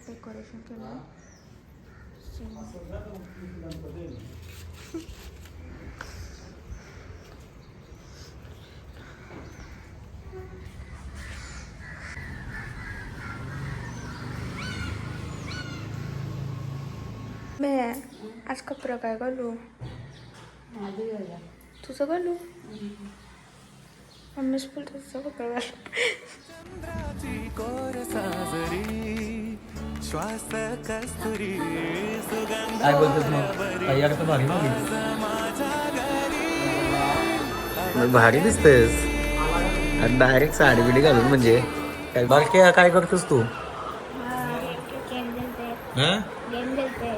Decoration केलं. मैं आज कपडा काय घालू? तुझं घालू? मम्मीच बोलतो तुझं कपडा घालू. काय बोलतोस मग? तयार तर भारी नव्हती. भारी दिसतेस. डायरेक्ट साडी बिडी घालून म्हणजे काय बारके काय करतोस तू? हा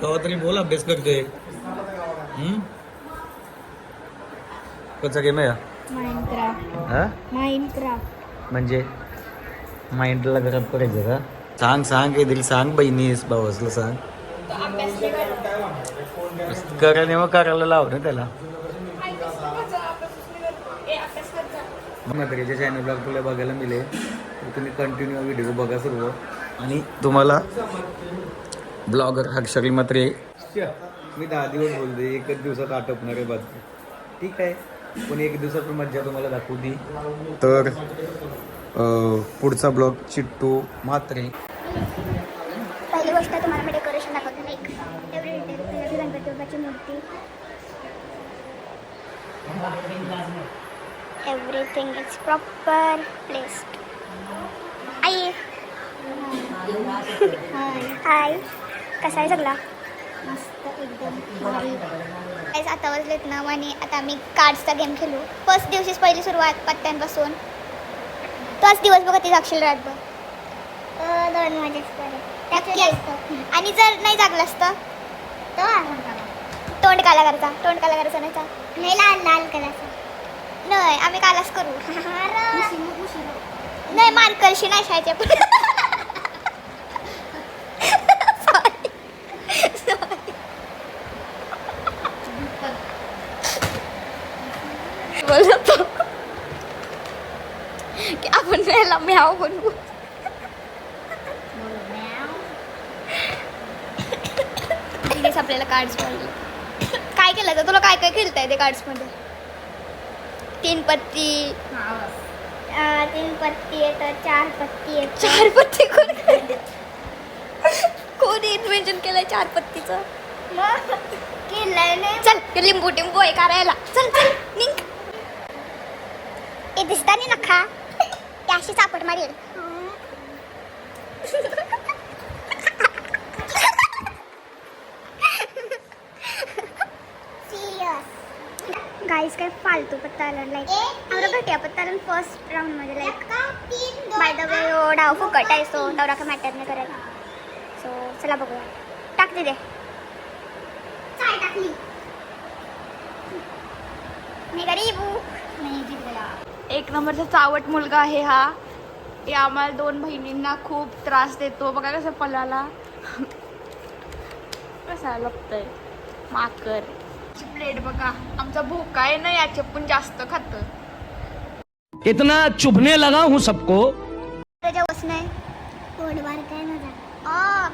कवा तरी बोल अभ्यास करते. कोणचा गेम आहे हा? म्हणजे माइंडला गरम करायचं का? सांग सांग काहीतरी सांग बहिणीस भावासला सांग. करायला मग करायला लाव ना त्याला. म्हातारीच्या चॅनलला तुला बघायला मिळेल तर तुम्ही कंटिन्यू व्हिडिओ बघा सर्व. आणि तुम्हाला ब्लॉगर अक्षरी मात्रे मी 10 दिवस बोलते, एकच दिवसात आटपणार आहे बाजू. ठीक आहे, पण एक दिवसात मज्जा तुम्हाला दाखवली. तर पुढचा ब्लॉग चिट्टू म्हात्रे. पहिली गोष्ट तुम्हाला मी डेकोरेशन दाखवते. लाईक एवढी डिटेल गणपती बाप्पाची मूर्ती, एव्हरीथिंग इज प्रॉपर प्लेस्ड. आई हाय, कसा आहे सगळा? मस्त एकदम भारी. आता वाजलेत ना आणि आता आम्ही कार्ड्सचा गेम खेळू. फर्स्ट दिवशीच पहिली सुरुवात पत्त्यांपासून. तोच दिवस बघा ती जागशील रातभर. 2 वाजेपर्यंत. आणि जर नाही जागलं असतं तोंड काला करायचा. तोंड काला करायचा नाही लाल लाल करायचा. नाही आम्ही कालाच करू. नाही मार्करशी नाही शायचे पण. बोलतो की आपण याला म्याव बनवू. आपल्याला कार्ड्स बनवले. काय केलं तर तुला काय काय खेळता येते कार्ड्स मध्ये? 3 पत्ती, 3 पत्ती येतं, 4 पत्ती येतं. 4 पत्ती कोण इन्व्हेंशन केलंय 4 पत्तीचं? केलंय नाही. चल ते लिंबू टिंबू आहे करायला. चल चल निघ. ए दिसता नाही नका त्याशी चापट मारेल. गाइस काय फालतू पत्ता आला. लाईक एवढा घटिया पत्ता आला फर्स्ट राऊंड मध्ये. लाईक बाय द वे डाव फुकट आहे सो तेवढा काय मॅटर नाही करायला. सो चला बघूया. टाक दे चाय टाकली. मी गरीब नाही जिंकला. एक नंबरचा चावट मुलगा आहे हा. हे आम्हाला 2 बहिणींना खूप त्रास देतो. बघा कसं पलाला कसा लपतय माकर. प्लेट बघा आमचा भोका आहे ना याचे पण जास्त खात. इतना चुभने लगा हूँ सबको. जेवस नाही पोटबार काय ना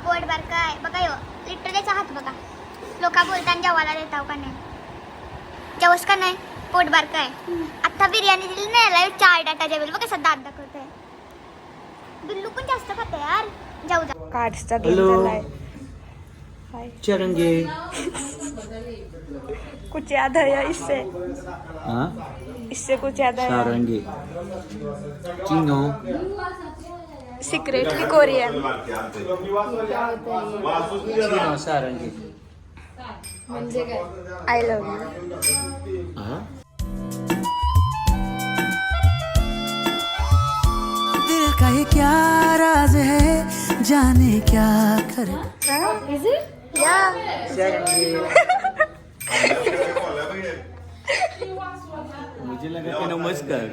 पोटबार काय बघा यो लिटर त्याचा हात बघा. लोक बोलताना जेवायला देताव का नाही? जेवस का नाही पोटबार काय? आता बिर्याणी दिली नाही 4 डाटा जेवेल बघ कसं दात दाखवत आहे. बिल्लू पण जास्त खाते यार. जाऊ जा. कार्ड्सचा गेम झालाय. हाय चरंगे कुछ याद है या इससे? हाँ इससे कुछ याद है? Sarangi Chino secretly Korean. Chino Sarangi. I love you. हाँ दिल का ये क्या राज है जाने क्या कर. मुझे लगा कि नमस्कार.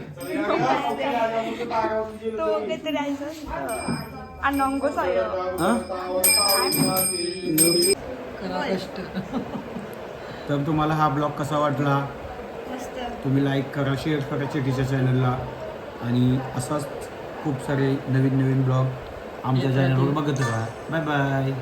तो काहीतरी अनंगो सायो. हाँ तर तुम्हाला हा ब्लॉग कसा वाटला? तुम्ही लाईक करा, शेअर करा चिट्टीच्या चॅनलला. आणि असाच खूप सारे नवीन नवीन ब्लॉग आमच्या चॅनलवर बघत राहा. Bye bye.